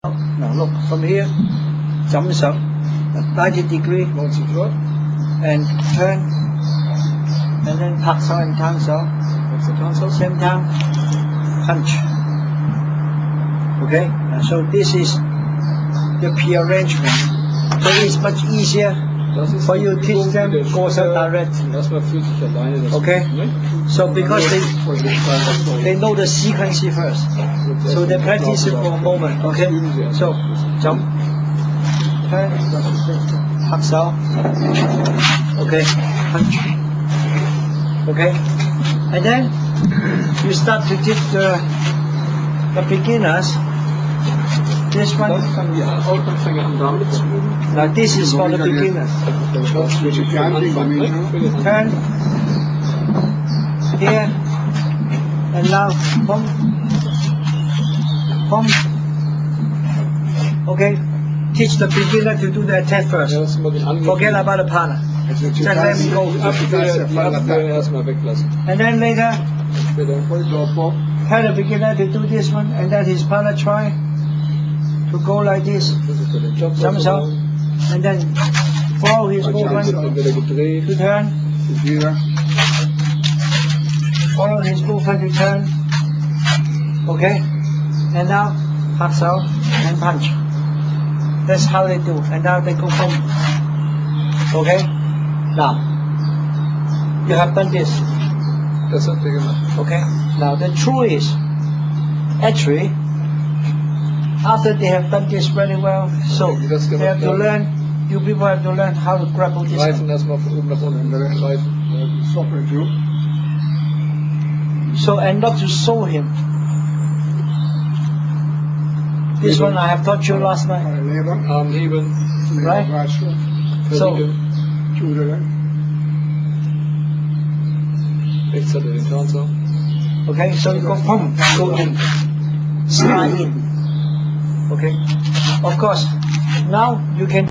Now look, from here, jump up, 90 degree, and turn, and then 拍手 and 攤手, same time, punch. Okay, so this is the pre-arrangement. So it's much easier for you to teach them, go so direct. Okay, so because they know the sequence first, so they practice it for a moment. Okay, so jump, turn, 拍手, okay, punch. Okay, and then you start to teach the beginners. This one, now this is for the beginners. Turn here, and now boom, boom. Okay, teach the beginner to do the attack first. Forget about the partner. Just let me go. And then later, tell the beginner to do this one, and then his partner try to go like this, jumps up, and then follow his movement to turn, follow his movement to turn, okay, and now 拍手 and punch. That's how they do, and now they go boom. Okay, now you have done this. Okay, now the truth is, actually, after they have done this very well, so they have to learn, you people have to learn how to grapple this one. So, and not to show him. This one I have taught you last night. Right? So, okay, so you go boom, go in, slide in. Okay, of course, now you can